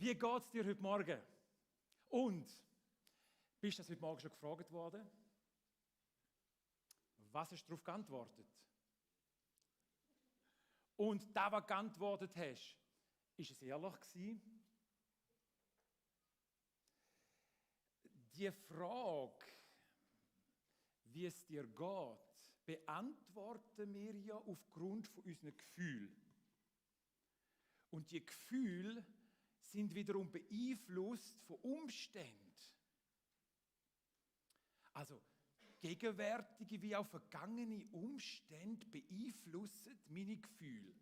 Wie geht es dir heute Morgen? Und bist du das heute Morgen schon gefragt worden? Was hast du darauf geantwortet? Und das, was du geantwortet hast, ist es ehrlich gewesen? Die Frage, wie es dir geht, beantworten wir ja aufgrund von unseren Gefühlen. Und die Gefühle sind wiederum beeinflusst von Umständen. Also gegenwärtige wie auch vergangene Umstände beeinflussen meine Gefühle.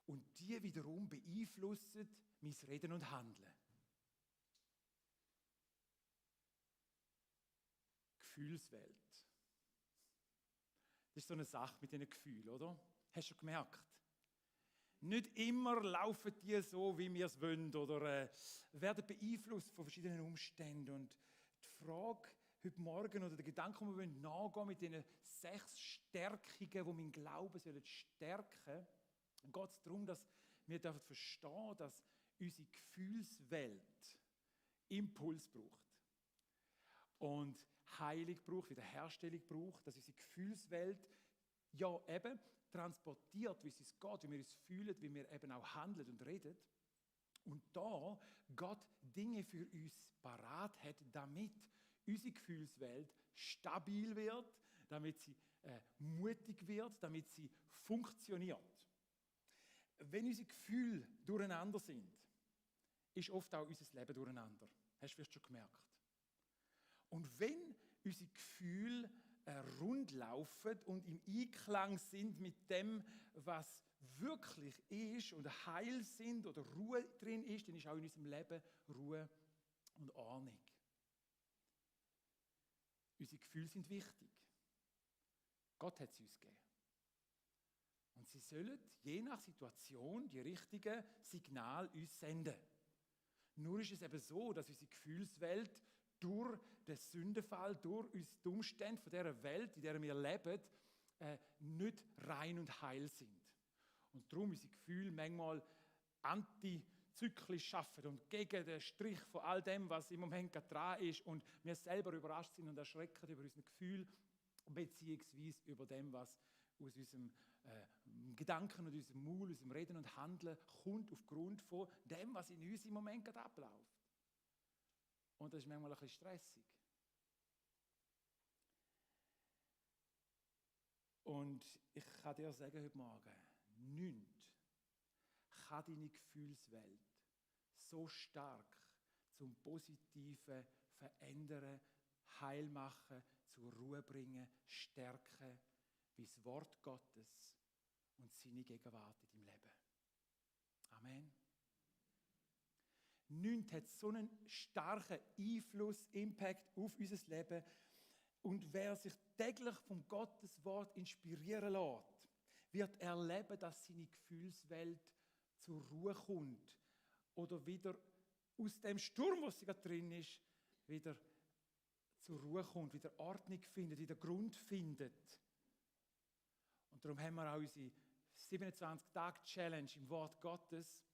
Und die wiederum beeinflussen mein Reden und Handeln. Gefühlswelt. Das ist so eine Sache mit diesen Gefühlen, oder? Hast du gemerkt? Nicht immer laufen die so, wie wir es wollen, oder werden beeinflusst von verschiedenen Umständen. Und die Frage heute Morgen oder der Gedanke, den wir nachgehen wollen, mit diesen 6 Stärkungen, die meinen Glauben stärken sollen, geht es darum, dass wir verstehen dürfen, dass unsere Gefühlswelt Impuls braucht. Und Heilung braucht, Wiederherstellung braucht, dass unsere Gefühlswelt ja eben transportiert, wie es uns geht, wie wir uns fühlen, wie wir eben auch handeln und reden. Und da Gott Dinge für uns parat hat, damit unsere Gefühlswelt stabil wird, damit sie mutig wird, damit sie funktioniert. Wenn unsere Gefühle durcheinander sind, ist oft auch unser Leben durcheinander. Hast du vielleicht schon gemerkt? Und wenn unsere Gefühle rund laufen und im Einklang sind mit dem, was wirklich ist und heil sind oder Ruhe drin ist, dann ist auch in unserem Leben Ruhe und Ordnung. Unsere Gefühle sind wichtig. Gott hat sie uns gegeben. Und sie sollen je nach Situation die richtigen Signale uns senden. Nur ist es eben so, dass unsere Gefühlswelt durch den Sündenfall, durch die Umstände von dieser Welt, in der wir leben, nicht rein und heil sind. Und darum unsere Gefühle manchmal antizyklisch arbeiten und gegen den Strich von all dem, was im Moment gerade dran ist, und wir selber überrascht sind und erschrecken über unsere Gefühle, beziehungsweise über dem, was aus unserem Gedanken und unserem Maul, unserem Reden und Handeln kommt, aufgrund von dem, was in uns im Moment gerade abläuft. Und das ist manchmal ein bisschen stressig. Und ich kann dir sagen heute Morgen, nichts kann deine Gefühlswelt so stark zum Positiven verändern, heil machen, zur Ruhe bringen, stärken, wie das Wort Gottes und seine Gegenwart in deinem Leben. Amen. Nichts hat so einen starken Einfluss, Impact auf unser Leben. Und wer sich täglich vom Gottes Wort inspirieren lässt, wird erleben, dass seine Gefühlswelt zur Ruhe kommt oder wieder aus dem Sturm, wo sie gerade drin ist, wieder zur Ruhe kommt, wieder Ordnung findet, wieder Grund findet. Und darum haben wir auch unsere 27-Tage-Challenge im Wort Gottes,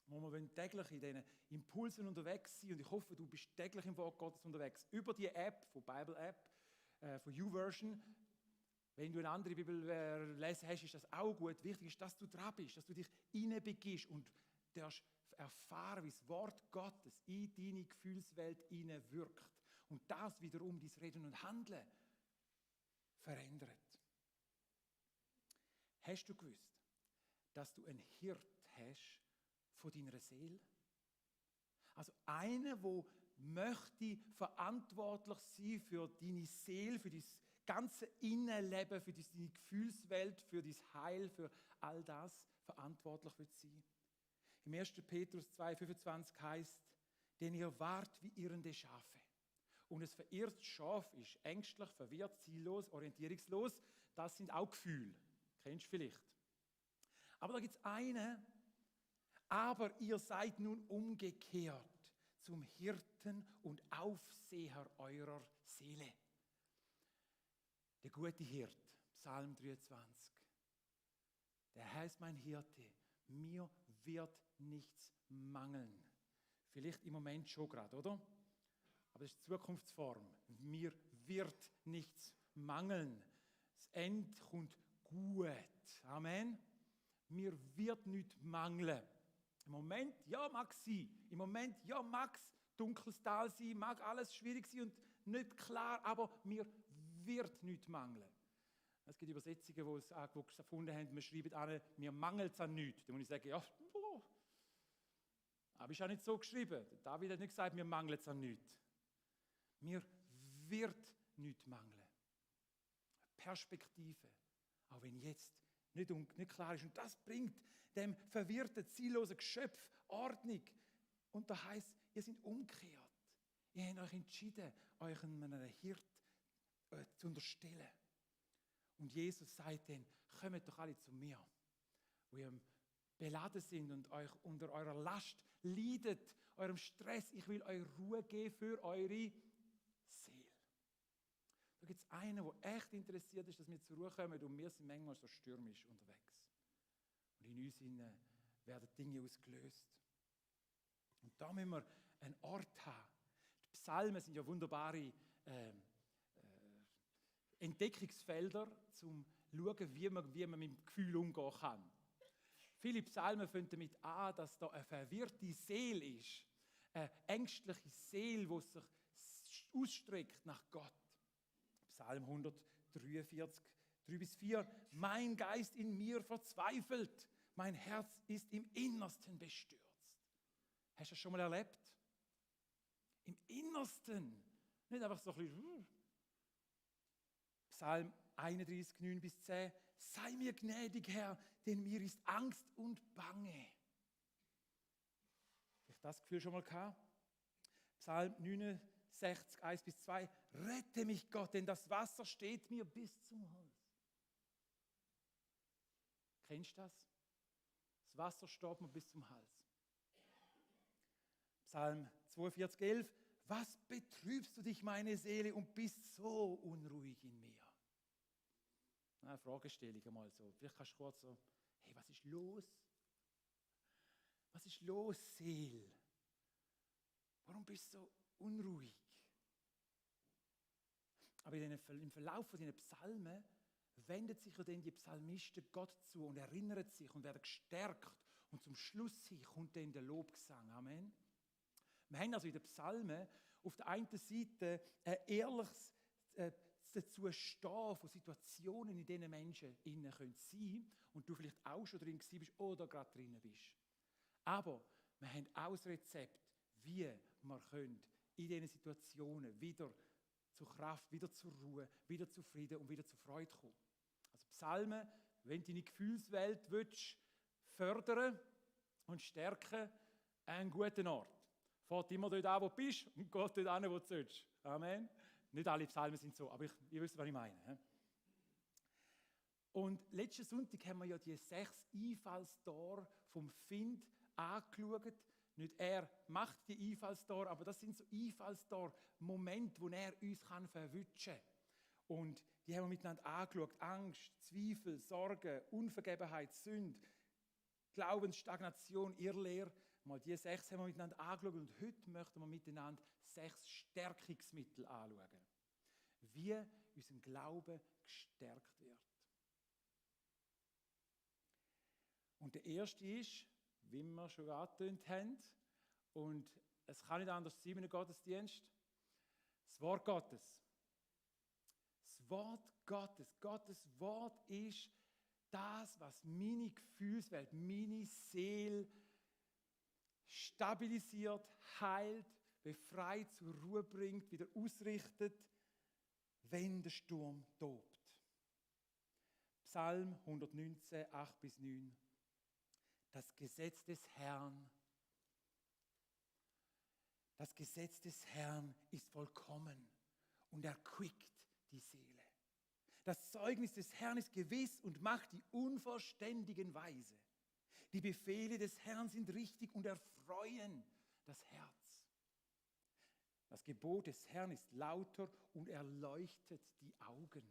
wo wir täglich in diesen Impulsen unterwegs sind. Und ich hoffe, du bist täglich im Wort Gottes unterwegs. Über die App, von Bible App, von YouVersion. Wenn du eine andere Bibel lesen hast, ist das auch gut. Wichtig ist, dass du dran bist, dass du dich hineinbegibst und darfst erfahren, wie das Wort Gottes in deine Gefühlswelt hineinwirkt. Und das wiederum dein Reden und Handeln verändert. Hast du gewusst, dass du einen Hirt hast von deiner Seele? Also einer, der möchte verantwortlich sein für deine Seele, für dein ganze Innenleben, für deine Gefühlswelt, für dein Heil, für all das verantwortlich wird sein. Im 1. Petrus 2,25 heißt: denn ihr wart wie irrende Schafe. Und ein verirrtes Schaf ist ängstlich, verwirrt, ziellos, orientierungslos. Das sind auch Gefühle. Kennst du vielleicht. Aber da gibt es einen: aber ihr seid nun umgekehrt zum Hirten und Aufseher eurer Seele. Der gute Hirt, Psalm 23. Der Herr ist mein Hirte, mir wird nichts mangeln. Vielleicht im Moment schon gerade, oder? Aber das ist die Zukunftsform. Mir wird nichts mangeln. Das Ende kommt gut. Amen. Mir wird nichts mangeln. Im Moment, ja, mag es sein. Im Moment, ja, mag es dunkles Tal sein, mag alles schwierig sein und nicht klar, aber mir wird nichts mangeln. Es gibt Übersetzungen, die es erfunden haben, wir schreiben an, mir mangelt es an nichts. Da muss ich sagen, ja, aber ist auch nicht so geschrieben. David hat nicht gesagt, mir mangelt es an nichts. Mir wird nichts mangeln. Perspektive, auch wenn jetzt nicht klar ist. Und das bringt dem verwirrten, ziellosen Geschöpf Ordnung. Und da heisst, ihr seid umgekehrt. Ihr habt euch entschieden, euch einem Hirt zu unterstellen. Und Jesus sagt dann, kommt doch alle zu mir, wo ihr beladen sind und euch unter eurer Last leidet, eurem Stress. Ich will euch Ruhe geben für eure Seele. Da gibt es einen, der echt interessiert ist, dass wir zur Ruhe kommen und wir sind manchmal so stürmisch unterwegs. Und in uns werden Dinge ausgelöst. Und da müssen wir einen Ort haben. Die Psalmen sind ja wunderbare Entdeckungsfelder, um zu schauen, wie man mit dem Gefühl umgehen kann. Viele Psalmen fangen damit an, dass da eine verwirrte Seele ist. Eine ängstliche Seele, die sich ausstreckt nach Gott. Psalm 143, 3-4. Mein Geist in mir verzweifelt. Mein Herz ist im Innersten bestürzt. Hast du das schon mal erlebt? Im Innersten. Nicht einfach so ein bisschen. Psalm 31, 9-10. Sei mir gnädig, Herr, denn mir ist Angst und Bange. Hast du das Gefühl schon mal gehabt? Psalm 69, 1-2. Rette mich, Gott, denn das Wasser steht mir bis zum Hals. Kennst du das? Das Wasser steht mir bis zum Hals. Psalm 42, 11. Was betrübst du dich, meine Seele, und bist so unruhig in mir? Eine Fragestellung einmal so. Vielleicht kannst du kurz so, hey, was ist los? Was ist los, Seele? Warum bist du so unruhig? Aber im Verlauf von diesen Psalmen wendet sich ja dann die Psalmisten Gott zu und erinnern sich und werden gestärkt. Und zum Schluss kommt dann der Lobgesang. Amen. Wir haben also in den Psalmen auf der einen Seite ein ehrliches dazu stehen von Situationen, in denen Menschen innen sein können und du vielleicht auch schon drin bist oder gerade drin bist. Aber wir haben auch das Rezept, wie wir können in diesen Situationen wieder zur Kraft, wieder zur Ruhe, wieder zu Frieden und wieder zur Freude kommen. Also Psalmen, wenn du deine Gefühlswelt willst, fördern und stärken, einen guten Ort. Fährt immer dort an, wo du bist und geht dort an, wo du sollst. Amen. Nicht alle Psalmen sind so, aber ihr wisst, was ich meine. Und letzten Sonntag haben wir ja die 6 Einfallstore vom Find angeschaut. Nicht er macht die Einfallstore, aber das sind so Einfallstore-Momente, wo er uns verwutschen kann. Und die haben wir miteinander angeschaut. Angst, Zweifel, Sorge, Unvergebenheit, Sünde, Glaubensstagnation, Irrlehre. Mal die 6 haben wir miteinander angeschaut und heute möchten wir miteinander 6 Stärkungsmittel anschauen. Wie unser Glaube gestärkt wird. Und der erste ist, wie wir schon angetönt haben, und es kann nicht anders sein in einem Gottesdienst, das Wort Gottes. Das Wort Gottes. Gottes Wort ist das, was meine Gefühlswelt, meine Seele stabilisiert, heilt, befreit, zur Ruhe bringt, wieder ausrichtet, wenn der Sturm tobt. Psalm 119, 8-9. Das Gesetz des Herrn ist vollkommen und erquickt die Seele. Das Zeugnis des Herrn ist gewiss und macht die Unverständigen weise. Die Befehle des Herrn sind richtig und erfreuen das Herz. Das Gebot des Herrn ist lauter und erleuchtet die Augen.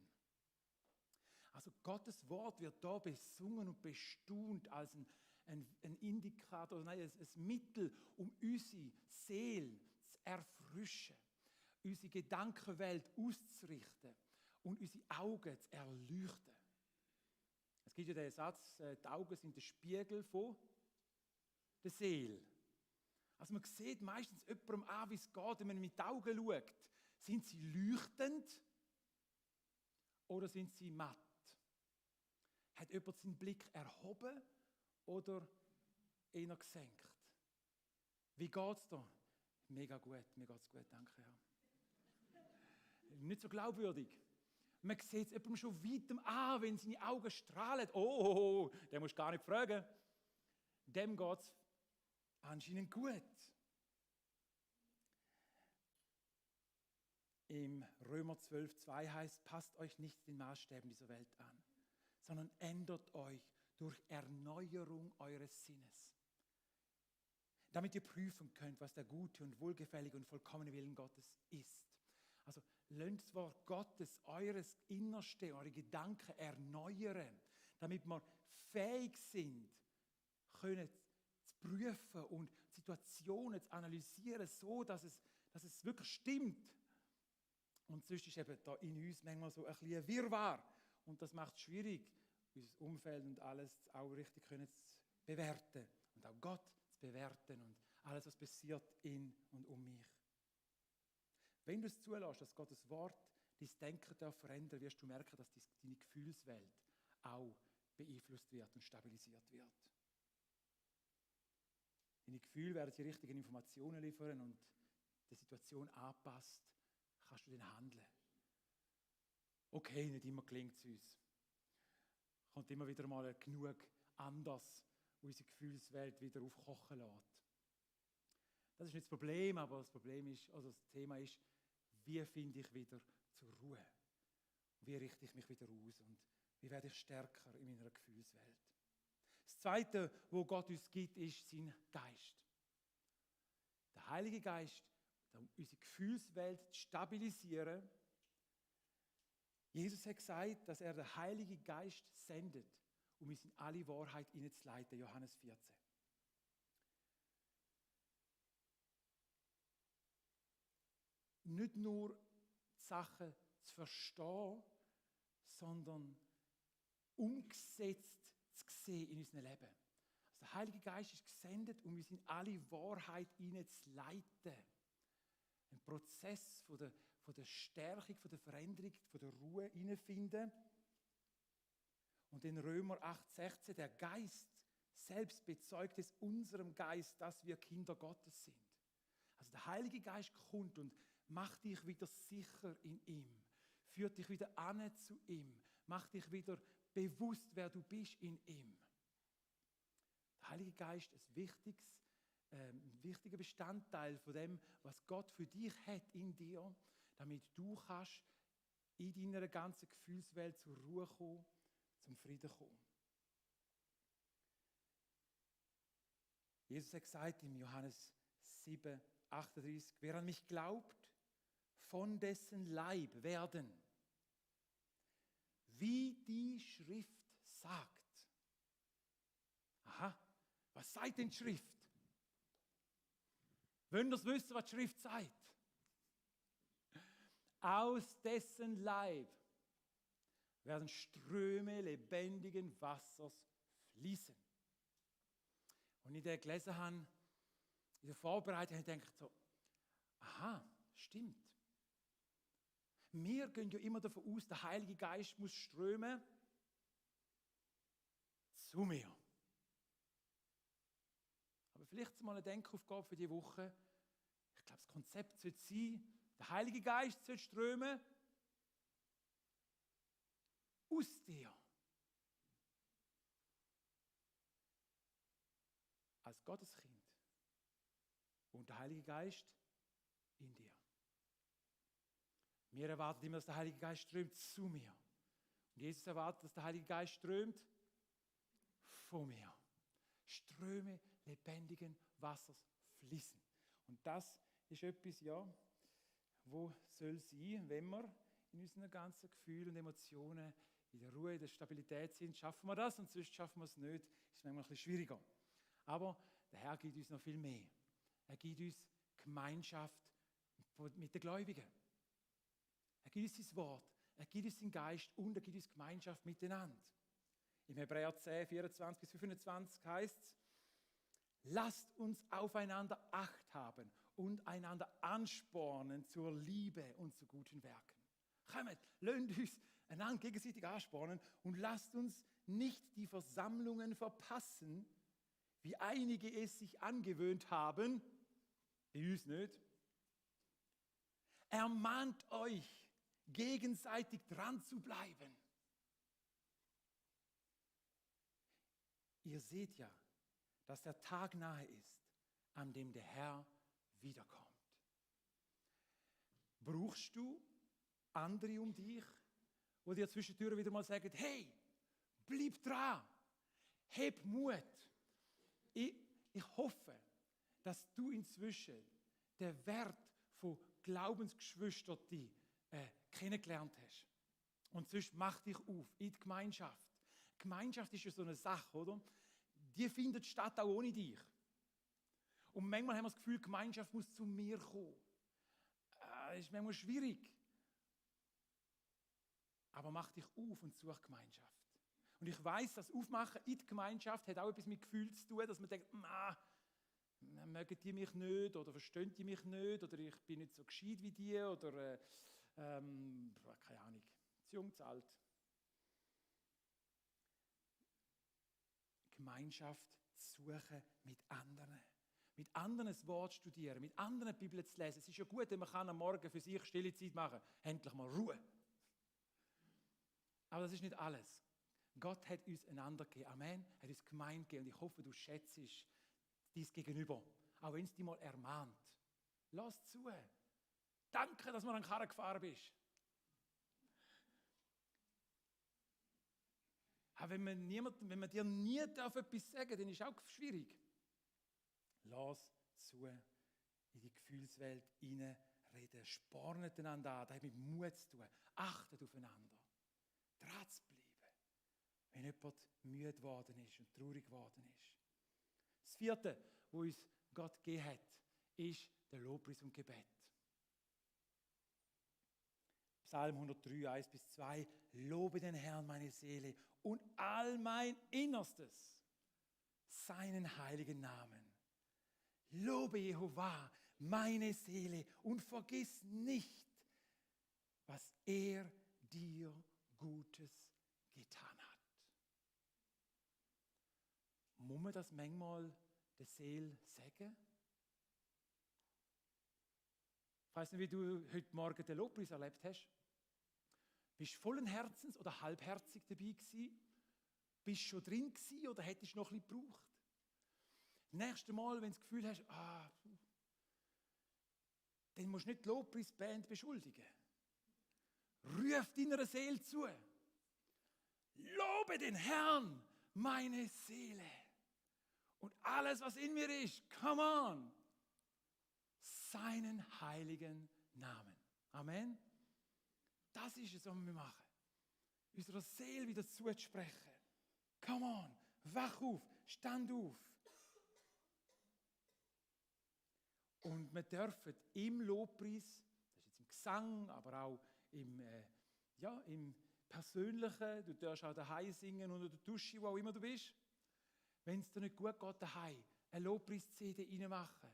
Also Gottes Wort wird da besungen und bestaunt als ein ein Indikator, nein, ein Mittel, um unsere Seele zu erfrischen, unsere Gedankenwelt auszurichten und unsere Augen zu erleuchten. Es gibt ja den Satz, die Augen sind der Spiegel von der Seele. Also man sieht meistens jemandem an, wie es geht, wenn man mit den Augen schaut. Sind sie leuchtend oder sind sie matt? Hat jemand seinen Blick erhoben oder eher gesenkt? Wie geht es da? Mega gut, mir geht es gut, danke Herr. Nicht so glaubwürdig. Man sieht es jemandem schon weitem an, wenn seine Augen strahlen. Oh, den musst du gar nicht fragen. Dem geht es anscheinend gut. Im Römer 12,2 heißt, passt euch nicht den Maßstäben dieser Welt an, sondern ändert euch durch Erneuerung eures Sinnes, damit ihr prüfen könnt, was der gute und wohlgefällige und vollkommene Willen Gottes ist. Also lasst das Wort Gottes eures Innerste, eure Gedanken erneuern, damit wir fähig sind, können zu prüfen und Situationen zu analysieren, so dass es wirklich stimmt. Und sonst ist eben da in uns manchmal so ein bisschen Wirrwarr. Und das macht es schwierig, unser Umfeld und alles auch richtig können zu bewerten. Und auch Gott zu bewerten und alles, was passiert in und um mich. Wenn du es zulässt, dass Gottes Wort dein Denken darf verändern, wirst du merken, dass deine Gefühlswelt auch beeinflusst wird und stabilisiert wird. Deine Gefühle werden die richtigen Informationen liefern und die Situation anpasst, kannst du dann handeln. Okay, nicht immer gelingt es uns. Kommt immer wieder mal genug anders, wo unsere Gefühlswelt wieder aufkochen lässt. Das ist nicht das Problem, aber das Problem ist, also das Thema ist, wie finde ich wieder zur Ruhe? Wie richte ich mich wieder aus und wie werde ich stärker in meiner Gefühlswelt? Das Zweite, wo Gott uns gibt, ist sein Geist. Der Heilige Geist, um unsere Gefühlswelt zu stabilisieren. Jesus hat gesagt, dass er den Heiligen Geist sendet, um uns in alle Wahrheit hineinzuleiten. Johannes 14. Nicht nur die Sachen zu verstehen, sondern umgesetzt zu sehen in unserem Leben. Also der Heilige Geist ist gesendet, um uns in alle Wahrheit hineinzuleiten. Ein Prozess von der Stärkung, von der Veränderung, von der Ruhe hineinfinden. Und in Römer 8,16, der Geist selbst bezeugt es unserem Geist, dass wir Kinder Gottes sind. Also der Heilige Geist kommt und macht dich wieder sicher in ihm, führt dich wieder an zu ihm, macht dich wieder bewusst, wer du bist in ihm. Der Heilige Geist ist ein wichtiger Bestandteil von dem, was Gott für dich hat in dir, damit du kannst in deiner ganzen Gefühlswelt zur Ruhe kommen, zum Frieden kommen. Jesus hat gesagt in Johannes 7,38, wer an mich glaubt, von dessen Leib werden, wie die Schrift sagt. Aha, was sagt denn die Schrift? Wollen wir wissen, was die Schrift sagt? Aus dessen Leib werden Ströme lebendigen Wassers fließen. Und ich das gelesen habe, in der Vorbereitung, habe ich gedacht so, aha, stimmt. Wir gehen ja immer davon aus, der Heilige Geist muss strömen zu mir. Aber vielleicht mal eine Denkaufgabe für diese Woche. Ich glaube, das Konzept sollte sein, der Heilige Geist soll strömen aus dir. Als Gotteskind. Und der Heilige Geist in dir. Wir erwarten immer, dass der Heilige Geist strömt zu mir. Und Jesus erwartet, dass der Heilige Geist strömt von mir. Ströme lebendigen Wassers fließen. Und das ist etwas, ja, wo soll sein, wenn wir in unseren ganzen Gefühlen und Emotionen in der Ruhe, in der Stabilität sind, schaffen wir das und sonst schaffen wir es nicht, es manchmal ein bisschen schwieriger. Aber der Herr gibt uns noch viel mehr. Er gibt uns Gemeinschaft mit den Gläubigen. Er gibt uns sein Wort, er gibt uns seinen Geist und er gibt uns Gemeinschaft miteinander. Im Hebräer 10, 24 bis 25 heißt es, lasst uns aufeinander Acht haben und einander anspornen zur Liebe und zu guten Werken. Kommt, lasst uns einander gegenseitig anspornen und lasst uns nicht die Versammlungen verpassen, wie einige es sich angewöhnt haben, bei uns nicht. Ermahnt euch, gegenseitig dran zu bleiben. Ihr seht ja, dass der Tag nahe ist, an dem der Herr wiederkommt. Brauchst du andere um dich, wo dir zwischendurch wieder mal sagen, hey, bleib dran, heb Mut. Ich hoffe, dass du inzwischen den Wert von Glaubensgeschwistern kennengelernt hast. Und sonst mach dich auf in die Gemeinschaft. Gemeinschaft ist ja so eine Sache, oder? Die findet statt auch ohne dich. Und manchmal haben wir das Gefühl, die Gemeinschaft muss zu mir kommen. Das ist manchmal schwierig. Aber mach dich auf und such Gemeinschaft. Und ich weiss, das Aufmachen in die Gemeinschaft hat auch etwas mit Gefühl zu tun, dass man denkt, mögen die mich nicht oder verstehen die mich nicht oder ich bin nicht so gescheit wie die oder keine Ahnung, zu jung, zu alt. Gemeinschaft suchen mit anderen. Mit anderen das Wort studieren, mit anderen die Bibel zu lesen. Es ist ja gut, wenn man am Morgen für sich stille Zeit machen kann. Endlich mal Ruhe. Aber das ist nicht alles. Gott hat uns einander gegeben. Amen. Er hat uns Gemeinde gegeben. Und ich hoffe, du schätzt dein Gegenüber. Auch wenn es dich mal ermahnt. Lass zu. Danke, dass du an den Karren gefahren bist. Aber wenn man dir nie etwas sagen darf, dann ist es auch schwierig. Lass zu in die Gefühlswelt hineinreden. Spornet einander an. Das hat mit Mut zu tun. Achtet aufeinander. Dran zu bleiben. Wenn jemand müde geworden ist und traurig geworden ist. Das vierte, was uns Gott gegeben hat, ist der Lobpreis und Gebet. Psalm 103, 1 bis 2. Lobe den Herrn, meine Seele, und all mein Innerstes, seinen heiligen Namen. Lobe Jehova, meine Seele, und vergiss nicht, was er dir Gutes getan hat. Muss man das manchmal der Seele sagen? Ich weiss nicht, wie du heute Morgen den Lobpreis erlebt hast. Bist du vollen Herzens oder halbherzig dabei gewesen? Bist du schon drin gewesen oder hättest du noch ein bisschen gebraucht? Das nächste Mal, wenn du das Gefühl hast, dann musst du nicht die Lobpreisband beschuldigen. Ruf deiner Seele zu. Lobe den Herrn, meine Seele. Und alles, was in mir ist, come on, seinen heiligen Namen. Amen. Das ist es, was wir machen. Unserer Seele wieder zuzusprechen. Come on, wach auf, stand auf. Und wir dürfen im Lobpreis, das ist jetzt im Gesang, aber auch im Persönlichen, du darfst auch daheim singen oder der Dusche, wo auch immer du bist. Wenn es dir nicht gut geht daheim, eine Lobpreis-CD reinmachen.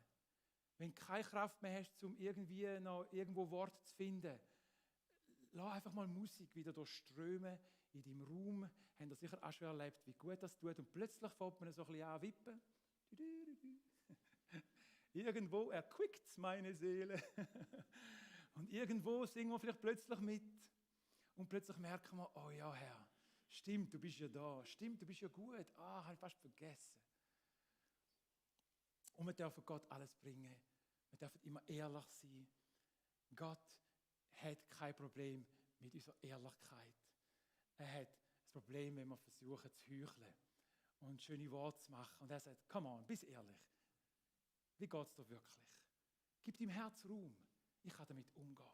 Wenn du keine Kraft mehr hast, um irgendwie noch irgendwo Worte zu finden, lass einfach mal Musik wieder durchströmen in deinem Raum. Habt ihr sicher auch schon erlebt, wie gut das tut. Und plötzlich fängt man so ein bisschen an wippen. Irgendwo erquickt es meine Seele. Und irgendwo singen wir vielleicht plötzlich mit. Und plötzlich merken wir, oh ja, Herr, stimmt, du bist ja da. Stimmt, du bist ja gut. Habe ich fast vergessen. Und wir dürfen Gott alles bringen. Wir dürfen immer ehrlich sein. Gott hat kein Problem mit unserer Ehrlichkeit. Er hat das Problem, wenn wir versuchen zu heucheln und schöne Worte zu machen. Und er sagt, come on, bist ehrlich. Wie geht es dir wirklich? Gib deinem Herz Raum. Ich kann damit umgehen.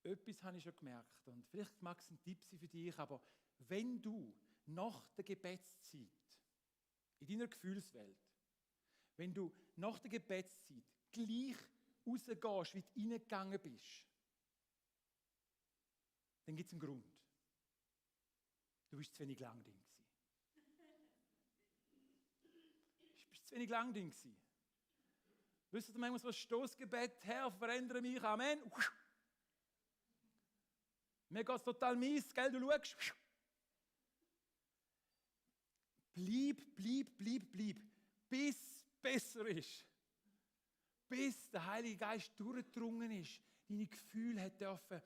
etwas habe ich schon gemerkt und vielleicht mag es ein Tipp sein für dich, aber wenn du nach der Gebetszeit in deiner Gefühlswelt, wenn du nach der Gebetszeit gleich rausgehst, wie du reingegangen bist, dann gibt es einen Grund. Du bist zu wenig lang drin gewesen. Du bist zu wenig lang drin gewesen. Wisst ihr manchmal so ein Stoßgebet, Herr, verändere mich, Amen. Mir geht es total mies, gell, du schaust. Bleib, bis es besser ist. Bis der Heilige Geist durchgedrungen ist, deine Gefühle hat dürfen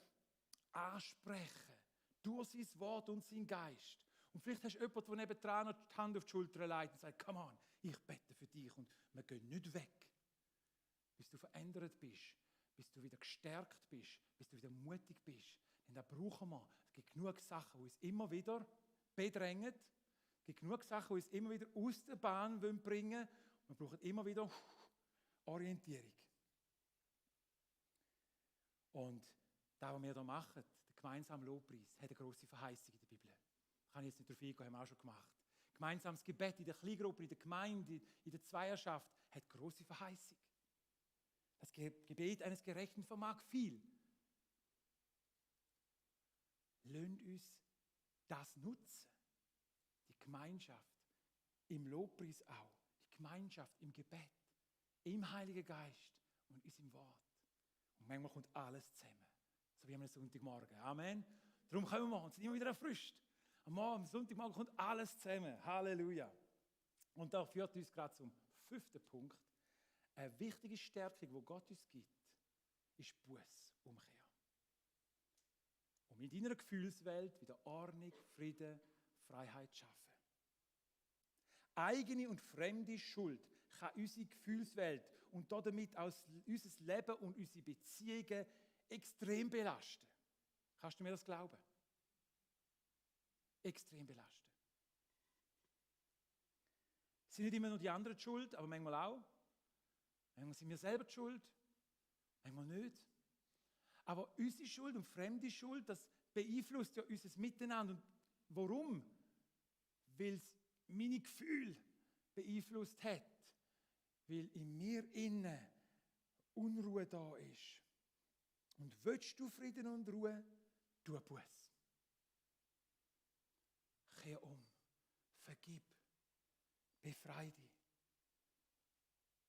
ansprechen. Durch sein Wort und sein Geist. Und vielleicht hast du jemanden, der nebendran noch die Hand auf die Schulter legt und sagt, come on, ich bete für dich. Und wir gehen nicht weg, bis du verändert bist, bis du wieder gestärkt bist, bis du wieder mutig bist. Denn da brauchen wir. Es gibt genug Sachen, die uns immer wieder bedrängen. Es gibt genug Sachen, die uns immer wieder aus der Bahn bringen wollen. Wir brauchen immer wieder Orientierung. Und das, was wir hier machen, der gemeinsame Lobpreis, hat eine grosse Verheißung in der Bibel. Da kann ich jetzt nicht drauf eingehen, haben wir auch schon gemacht. Gemeinsames Gebet in der Kleingruppe, in der Gemeinde, in der Zweierschaft, hat grosse Verheißung. Das Gebet eines Gerechten vermag viel. Lasst uns das nutzen. Die Gemeinschaft im Lobpreis auch. Die Gemeinschaft im Gebet, im Heiligen Geist und in seinem Wort. Und manchmal kommt alles zusammen. So wie am Sonntagmorgen. Amen. Darum kommen wir und sind immer wieder erfrischt. Am Sonntagmorgen kommt alles zusammen. Halleluja. Und da führt uns gerade zum 5. Punkt. Eine wichtige Stärkung, die Gott uns gibt, ist Buß, Umkehr. Um in deiner Gefühlswelt wieder Ordnung, Frieden, Freiheit zu schaffen. Eigene und fremde Schuld kann unsere Gefühlswelt und damit auch unser Leben und unsere Beziehungen extrem belasten. Kannst du mir das glauben? Extrem belasten. Es sind nicht immer nur die anderen die schuld, aber manchmal auch. Manchmal sind wir selber die schuld, manchmal nicht. Aber unsere Schuld und fremde Schuld, das beeinflusst ja unser Miteinander. Und warum? Weil es meine Gefühle beeinflusst hat. Weil in mir innen Unruhe da ist. Und willst du Frieden und Ruhe, tu Buß. Kehr um, vergib, befrei dich.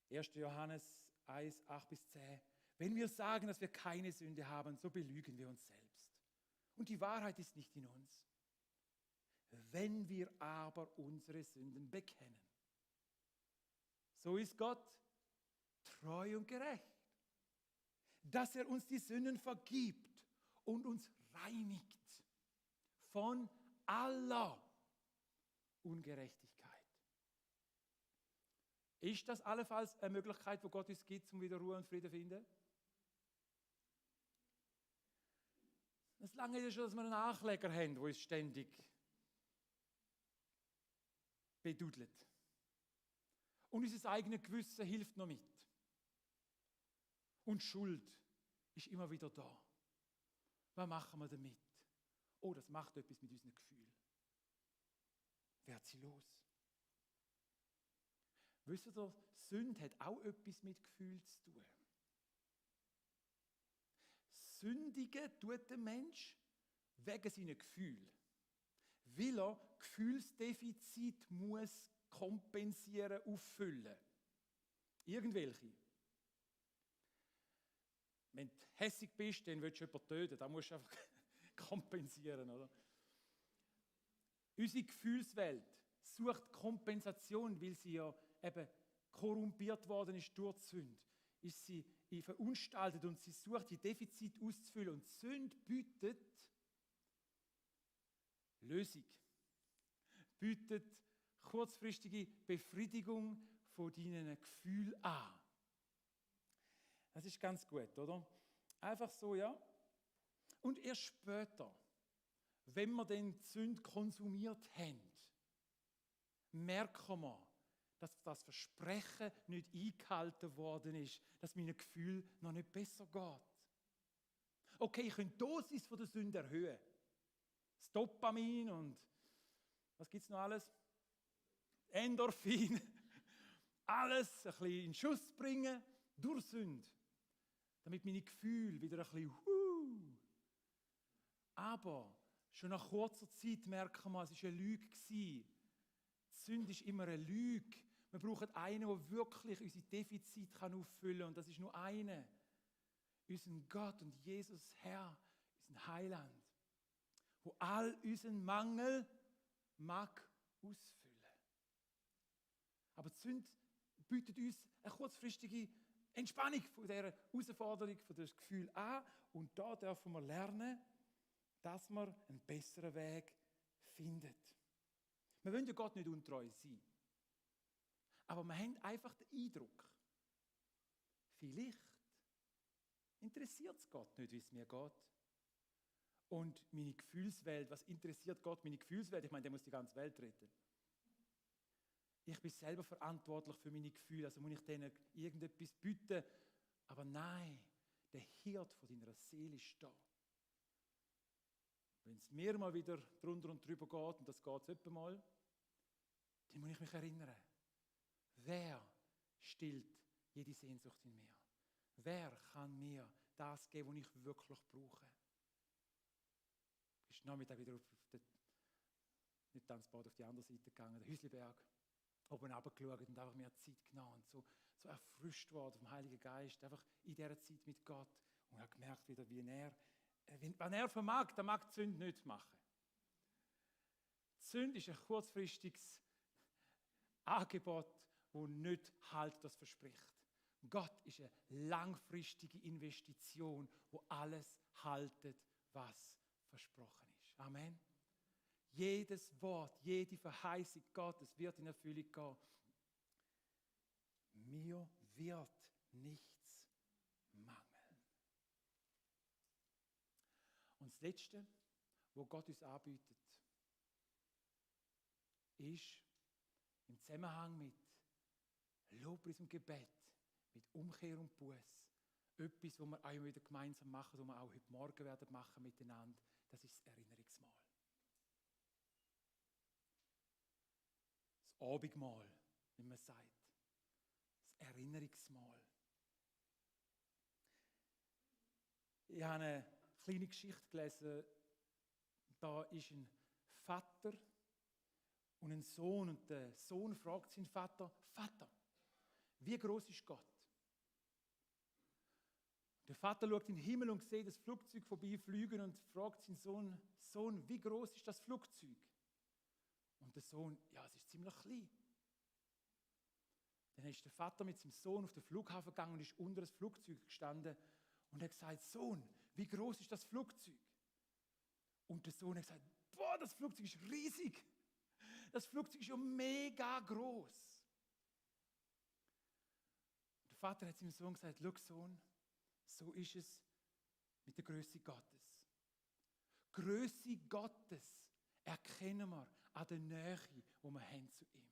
1. Johannes 1, 8-10. Wenn wir sagen, dass wir keine Sünde haben, so belügen wir uns selbst. Und die Wahrheit ist nicht in uns. Wenn wir aber unsere Sünden bekennen, so ist Gott treu und gerecht, dass er uns die Sünden vergibt und uns reinigt von aller Ungerechtigkeit. Ist das allenfalls eine Möglichkeit, wo Gott uns gibt, um wieder Ruhe und Frieden zu finden? Es lange ist schon, dass wir einen Nachleger haben, der uns ständig bedudelt. Und unser eigenes Gewissen hilft noch mit. Und Schuld ist immer wieder da. Was machen wir damit? Oh, das macht etwas mit unseren Gefühlen. Wird sie los? Wisst ihr, Sünde hat auch etwas mit Gefühl zu tun. Sündigen tut der Mensch wegen seiner Gefühle. Weil er Gefühlsdefizit muss kompensieren, auffüllen. Irgendwelche. Wenn du hässig bist, dann willst du jemanden töten. Da musst du einfach kompensieren, oder? Unsere Gefühlswelt sucht Kompensation, weil sie ja eben korrumpiert worden ist durch die Sünde. Ist sie verunstaltet und sie sucht, die Defizite auszufüllen. Und Sünde bietet Lösung. Bietet kurzfristige Befriedigung von deinen Gefühlen an. Das ist ganz gut, oder? Einfach so, ja. Und erst später, wenn wir den Sünde konsumiert haben, merken wir, dass das Versprechen nicht eingehalten worden ist, dass mein Gefühl noch nicht besser geht. Okay, ich kann die Dosis von der Sünde erhöhen. Das Dopamin und was gibt es noch alles? Endorphin. Alles ein bisschen in Schuss bringen durch Sünde. Damit meine Gefühle wieder ein bisschen Aber schon nach kurzer Zeit merken wir, es war eine Lüge. Die Sünde ist immer eine Lüge. Wir brauchen einen, der wirklich unsere Defizite auffüllen kann. Und das ist nur einer. Unser Gott und Jesus Herr, unser Heiland, wo all unseren Mangel mag ausfüllen. Aber die Sünde bietet uns eine kurzfristige Entspannung von dieser Herausforderung, von diesem Gefühl an. Und da dürfen wir lernen, dass wir einen besseren Weg finden. Wir wollen ja Gott nicht untreu sein. Aber wir haben einfach den Eindruck, vielleicht interessiert es Gott nicht, wie es mir geht. Und meine Gefühlswelt, was interessiert Gott meine Gefühlswelt? Ich meine, der muss die ganze Welt retten. Ich bin selber verantwortlich für meine Gefühle, also muss ich denen irgendetwas bieten. Aber nein, der Hirt von deiner Seele ist da. Wenn es mir mal wieder drunter und drüber geht, und das geht es etwa mal, dann muss ich mich erinnern, wer stillt jede Sehnsucht in mir? Wer kann mir das geben, was ich wirklich brauche? Ich bin Nachmittag wieder auf den, nicht Tanzbad, auf die andere Seite gegangen, den Hüsliberg, oben runtergeschaut und einfach mehr Zeit genommen und so erfrischt worden vom Heiligen Geist, einfach in dieser Zeit mit Gott. Und ich habe gemerkt wieder, wenn er vermag, dann mag die Sünde nicht machen. Die Sünde ist ein kurzfristiges Angebot, das nicht halt das verspricht. Gott ist eine langfristige Investition, wo alles haltet, was versprochen ist. Amen. Jedes Wort, jede Verheißung Gottes wird in Erfüllung gehen. Mir wird nichts mangeln. Und das Letzte, was Gott uns anbietet, ist im Zusammenhang mit Lobpreis und Gebet, mit Umkehr und Buß, etwas, was wir auch wieder gemeinsam machen, was wir auch heute Morgen werden machen miteinander, das ist das Erinnerungsmahl. Das Abendmahl, wie man sagt. Das Erinnerungsmahl. Ich habe eine kleine Geschichte gelesen. Da ist ein Vater und ein Sohn. Und der Sohn fragt seinen Vater, Vater, wie groß ist Gott? Der Vater schaut in den Himmel und sieht das Flugzeug vorbeifliegen und fragt seinen Sohn, Sohn, wie groß ist das Flugzeug? Und der Sohn, ja, es ist ziemlich klein. Dann ist der Vater mit seinem Sohn auf den Flughafen gegangen und ist unter das Flugzeug gestanden und hat gesagt, Sohn, wie groß ist das Flugzeug? Und der Sohn hat gesagt, boah, das Flugzeug ist riesig. Das Flugzeug ist ja mega groß. Der Vater hat seinem Sohn gesagt, schau Sohn, so ist es mit der Größe Gottes. Größe Gottes erkennen wir an der Nähe, die wir haben zu ihm.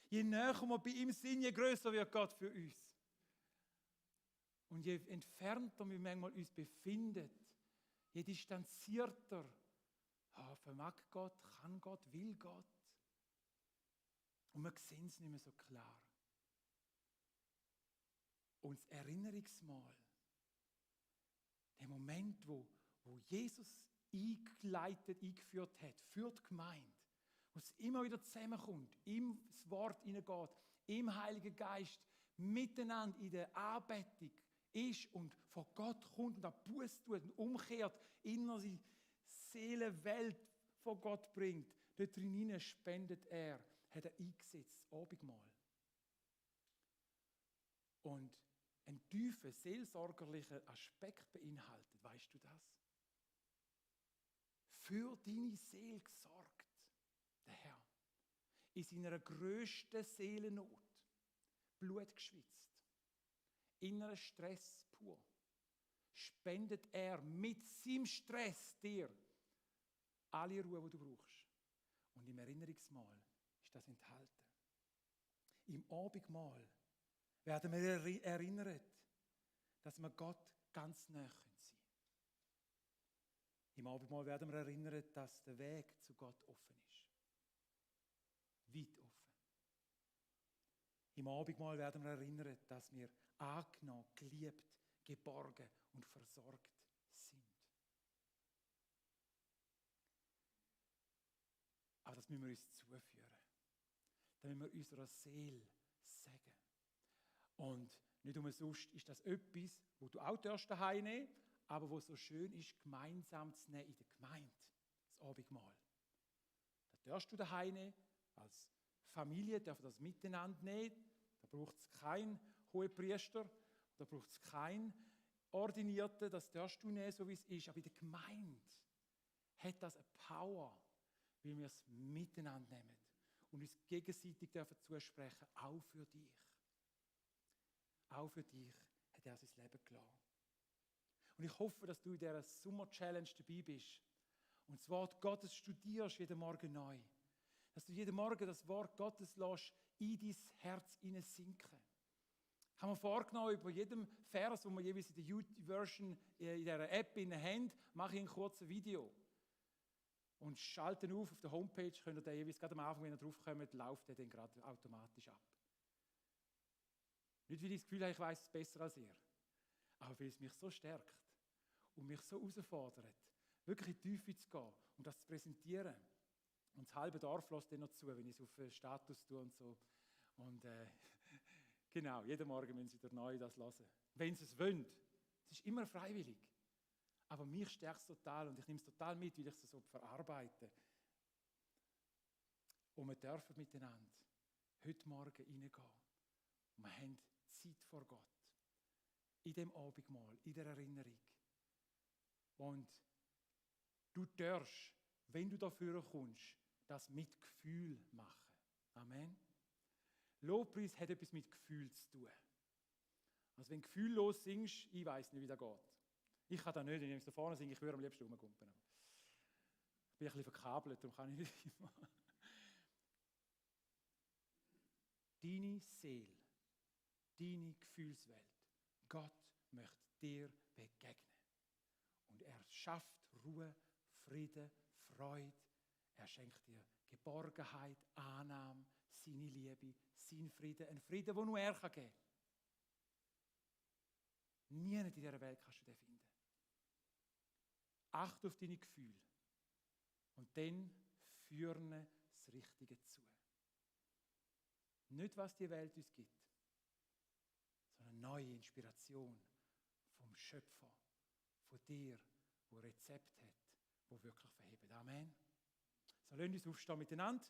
Je näher wir bei ihm sind, je größer wird Gott für uns. Und je entfernter wir manchmal uns befinden, je distanzierter vermag Gott, kann Gott, will Gott. Und wir sehen es nicht mehr so klar. Und das Erinnerungsmahl, der Moment, wo Jesus eingeführt hat, für die Gemeinde, wo es immer wieder zusammenkommt, im Wort hineingeht, im Heiligen Geist, miteinander in der Anbetung ist und von Gott kommt und auch Buße tut und umkehrt, innere Seelenwelt von Gott bringt. Dort drinnen spendet er, hat er eingesetzt, das Abendmahl. Und ein tiefer, seelsorgerlicher Aspekt beinhaltet, weißt du das? Für deine Seele gesorgt, der Herr. In seiner grössten Seelennot, Blut geschwitzt, innerer Stress pur, spendet er mit seinem Stress dir alle Ruhe, die du brauchst. Und im Erinnerungsmahl ist das enthalten. Im Abendmahl werden wir erinnert, dass wir Gott ganz nahe sein können. Im Abendmahl werden wir erinnern, dass der Weg zu Gott offen ist. Weit offen. Im Abendmahl werden wir erinnern, dass wir angenommen, geliebt, geborgen und versorgt sind. Aber das müssen wir uns zuführen. Das müssen wir unserer Seele sagen. Und nicht umsonst ist das etwas, wo du auch daheim nehmen darfst, aber wo so schön ist, gemeinsam zu nehmen in der Gemeinde, das Abendmahl. Das darfst du daheim nehmen, als Familie dürfen das miteinander nehmen. Da braucht es keinen Hohepriester, da braucht es keinen Ordinierten, das darfst du nehmen, so wie es ist. Aber in der Gemeinde hat das eine Power, weil wir es miteinander nehmen und uns gegenseitig dürfen zusprechen, auch für dich. Auch für dich hat er sein Leben gelassen. Und ich hoffe, dass du in dieser Sommer-Challenge dabei bist und das Wort Gottes studierst jeden Morgen neu. Dass du jeden Morgen das Wort Gottes lässt in dein Herz sinken. Ich habe mir vorgenommen, über jedem Vers, den wir jeweils in der YouTube-Version in dieser App haben, mache ich ein kurzes Video. Und schalte auf der Homepage, könnt ihr den jeweils gerade am Anfang, wenn ihr draufkommt, läuft der dann gerade automatisch ab. Nicht, weil ich das Gefühl habe, ich weiss es besser als ihr, aber weil es mich so stärkt und mich so herausfordert, wirklich in die Tiefe zu gehen und das zu präsentieren. Und das halbe Dorf lässt dann noch zu, wenn ich es auf den Status tue und so. Und genau, jeden Morgen müssen sie wieder neu das hören. Wenn sie es wollen. Es ist immer freiwillig. Aber mich stärkt es total und ich nehme es total mit, weil ich es so verarbeite. Und wir dürfen miteinander heute Morgen reingehen. Und wir haben Zeit vor Gott. In dem Abendmahl, in der Erinnerung. Und du darfst, wenn du dafür kommst, das mit Gefühl machen. Amen. Lobpreis hat etwas mit Gefühl zu tun. Also wenn du gefühllos singst, ich weiss nicht, wie das geht. Ich kann das nicht, wenn ich da vorne singe, ich würde am liebsten rumkumpen. Ich bin ein bisschen verkabelt, darum kann ich nicht immer. Deine Seele, deine Gefühlswelt, Gott möchte dir begegnen. Und er schafft Ruhe, Frieden, Freude. Er schenkt dir Geborgenheit, Annahme, seine Liebe, sein Frieden. Ein Frieden, den nur er geben kann. Niemand in dieser Welt kannst du den finden. Achte auf deine Gefühle. Und dann führe das Richtige zu. Nicht, was die Welt uns gibt, sondern neue Inspiration vom Schöpfer, von dir, wo Rezept hat, wo wirklich verhebt. Amen. So, lasst uns aufstehen miteinander.